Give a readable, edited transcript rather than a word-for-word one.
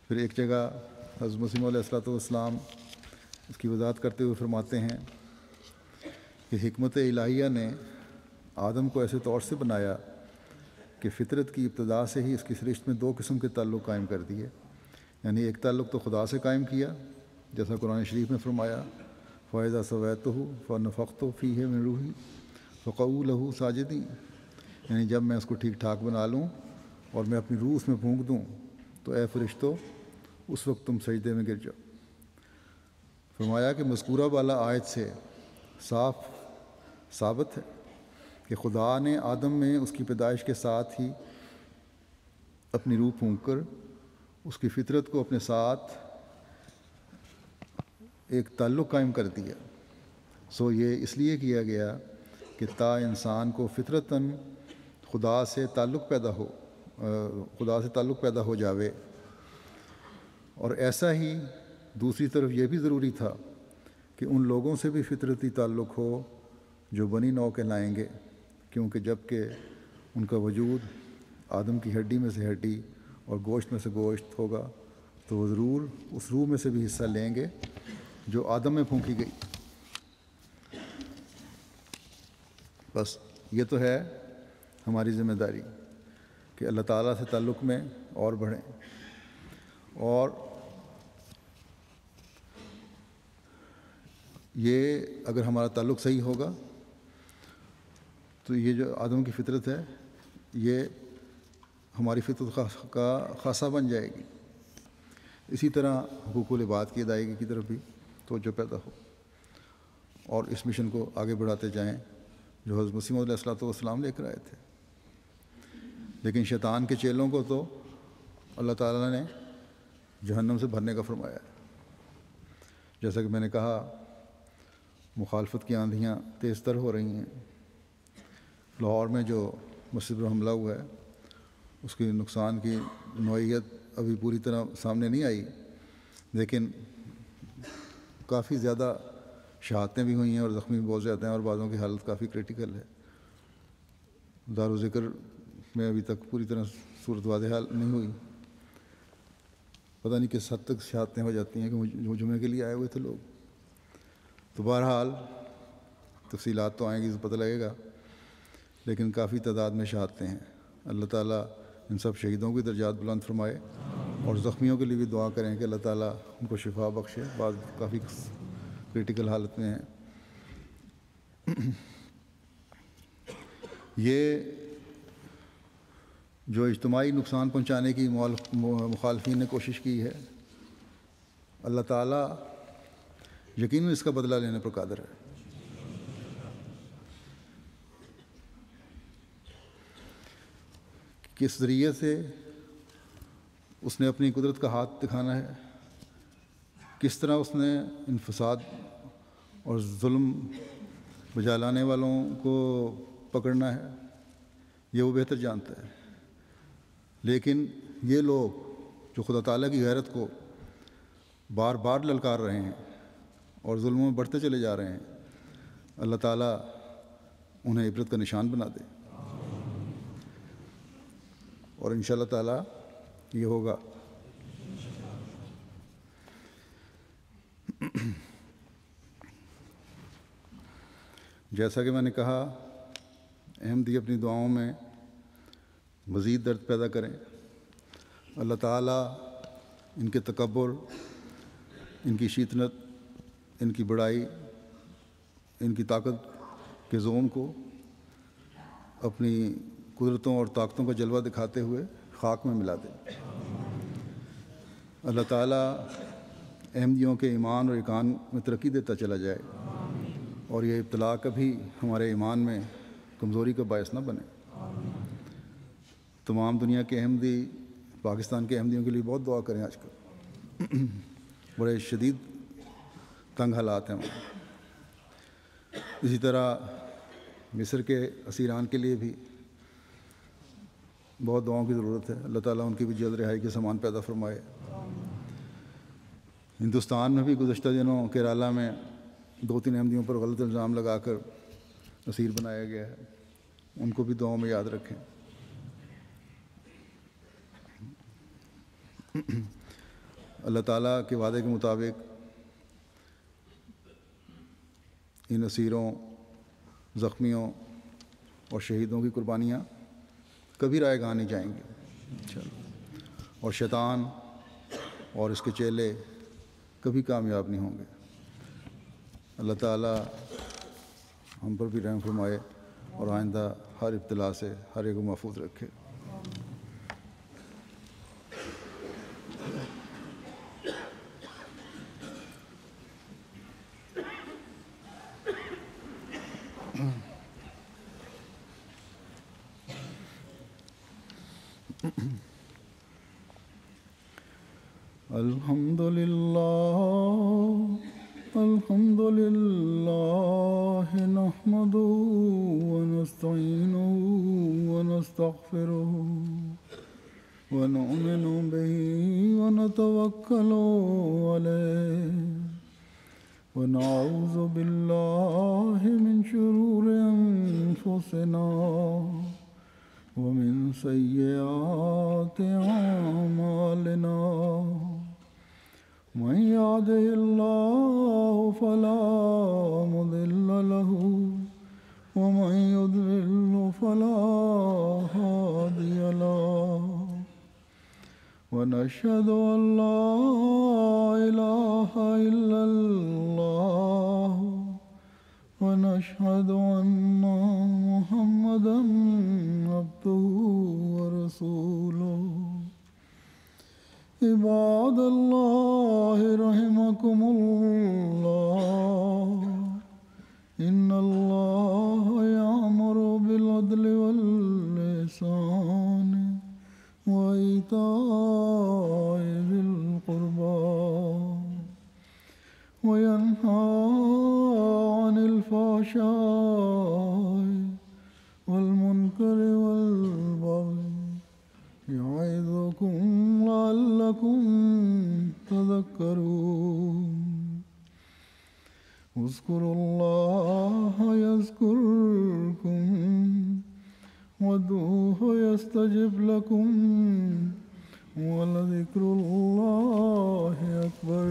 پھر ایک جگہ حضرت مسیح علیہ الصلوۃ والسلام اس کی وضاحت کرتے ہوئے فرماتے ہیں کہ حکمت الہیہ نے آدم کو ایسے طور سے بنایا کہ فطرت کی ابتدا سے ہی اس کی سرشت میں دو قسم کے تعلق قائم کر دیے. یعنی ایک تعلق تو خدا سے قائم کیا، جیسا قرآن شریف میں فرمایا فَإِذَا سَوَّيْتُهُ فَنَفَخْتُ فِيهِ مِن رُوحِي فَقَعُوا لَهُ سَاجِدِينَ. یعنی جب میں اس کو ٹھیک ٹھاک بنا لوں اور میں اپنی روح اس میں پھونک دوں تو اے فرشتو اس وقت تم سجدے میں گر جاؤ. فرمایا کہ مذکورہ والا آیت سے صاف ثابت ہے کہ خدا نے آدم میں اس کی پیدائش کے ساتھ ہی اپنی روح پھونک کر اس کی فطرت کو اپنے ساتھ ایک تعلق قائم کر دیا. یہ اس لیے کیا گیا کہ تا انسان کو فطرتاً خدا سے تعلق پیدا ہو جاوے. اور ایسا ہی دوسری طرف یہ بھی ضروری تھا کہ ان لوگوں سے بھی فطرتی تعلق ہو جو بنی نوع کہلائیں گے، کیونکہ جب کہ ان کا وجود آدم کی ہڈی میں سے ہڈی اور گوشت میں سے گوشت ہوگا تو وہ ضرور اس روح میں سے بھی حصہ لیں گے جو آدم میں پھونکی گئی. بس یہ تو ہے ہماری ذمہ داری کہ اللہ تعالیٰ سے تعلق میں اور بڑھیں. اور یہ اگر ہمارا تعلق صحیح ہوگا تو یہ جو آدم کی فطرت ہے یہ ہماری فطرت کا خاصہ بن جائے گی. اسی طرح حقوق العباد کی ادائیگی کی طرف بھی توجہ پیدا ہو اور اس مشن کو آگے بڑھاتے جائیں جو حضرت مسیح علیہ الصلوۃ والسلام لے کر آئے تھے. لیکن شیطان کے چیلوں کو تو اللہ تعالیٰ نے جہنم سے بھرنے کا فرمایا ہے. جیسا کہ میں نے کہا مخالفت کی آندھیاں تیز تر ہو رہی ہیں. لاہور میں جو مسجد پر حملہ ہوا ہے اس کی نقصان کی نوعیت ابھی پوری طرح سامنے نہیں آئی، لیکن کافی زیادہ شہادتیں بھی ہوئی ہیں اور زخمی بھی بہت زیادہ ہیں اور بعضوں کی حالت کافی کریٹیکل ہے. دار و ذکر میں ابھی تک پوری طرح صورت واضح حال نہیں ہوئی. پتہ نہیں کس حد تک شہادتیں ہو جاتی ہیں کہ جو جمعے کے لیے آئے ہوئے تھے لوگ. تو بہرحال تفصیلات تو آئیں گی تو پتہ لگے گا، لیکن کافی تعداد میں شہادتیں ہیں. اللہ تعالیٰ ان سب شہیدوں کی درجات بلند فرمائے اور زخمیوں کے لیے بھی دعا کریں کہ اللہ تعالیٰ ان کو شفا بخشے. بعض کافی کریٹیکل حالت میں ہیں. یہ جو اجتماعی نقصان پہنچانے کی مخالفین نے کوشش کی ہے، اللہ تعالیٰ یقیناً اس کا بدلہ لینے پر قادر ہے. کس ذریعے سے اس نے اپنی قدرت کا ہاتھ دکھانا ہے، کس طرح اس نے ان فساد اور ظلم بجا لانے والوں کو پکڑنا ہے، یہ وہ بہتر جانتا ہے. لیکن یہ لوگ جو خدا تعالیٰ کی غیرت کو بار بار للکار رہے ہیں اور ظلموں میں بڑھتے چلے جا رہے ہیں، اللہ تعالیٰ انہیں عبرت کا نشان بنا دے. اور انشاءاللہ تعالیٰ یہ ہوگا. جیسا کہ میں نے کہا احمدی اپنی دعاؤں میں مزید درد پیدا کریں. اللہ تعالیٰ ان کے تکبر، ان کی شیطنت، ان کی بڑائی، ان کی طاقت کے زوم کو اپنی قدرتوں اور طاقتوں کا جلوہ دکھاتے ہوئے خاک میں ملا دے. اللہ تعالیٰ احمدیوں کے ایمان اور ایقان میں ترقی دیتا چلا جائے اور یہ ابتلا کبھی ہمارے ایمان میں کمزوری کا باعث نہ بنے. تمام دنیا کے احمدی پاکستان کے احمدیوں کے لیے بہت دعا کریں. آج کل بڑے شدید تنگ حالات ہیں وہاں. اسی طرح مصر کے اسیران کے لیے بھی بہت دعاؤں کی ضرورت ہے. اللہ تعالیٰ ان کی بھی جلد رہائی کے سامان پیدا فرمائے. ہندوستان میں بھی گزشتہ دنوں کیرالہ میں 2-3 احمدیوں پر غلط الزام لگا کر اسیر بنایا گیا ہے. ان کو بھی دعاؤں میں یاد رکھیں. اللہ تعالیٰ کے وعدے کے مطابق ان اسیروں، زخمیوں اور شہیدوں کی قربانیاں کبھی رائے گاہ نہیں جائیں گی انشاءاللہ، اور شیطان اور اس کے چیلے کبھی کامیاب نہیں ہوں گے۔ اللہ تعالیٰ ہم پر بھی رحم فرمائے اور آئندہ ہر ابتلا سے ہر ایک کو محفوظ رکھے۔ الحمد لله نحمده ونستعينه ونستغفره ونؤمن به ونتوكل عليه ونعوذ بالله من شرور أنفسنا ومن سيئات أعمالنا، من يهده الله فلا مضل له ومن يضلل فلا هادي له، ونشهد أن لا إله إلا الله ونشهد أن محمدا عبده ورسوله۔ عباد الله رحمكم الله، إن الله يأمر بالعدل والإحسان وإيتاء ذي القربى وينهى عن الفحشاء والمنكر والبغي يعظكم لعلكم تذكرون۔ اذكروا الله يذكركم وادعوه يستجب لكم ولذكر الله أكبر۔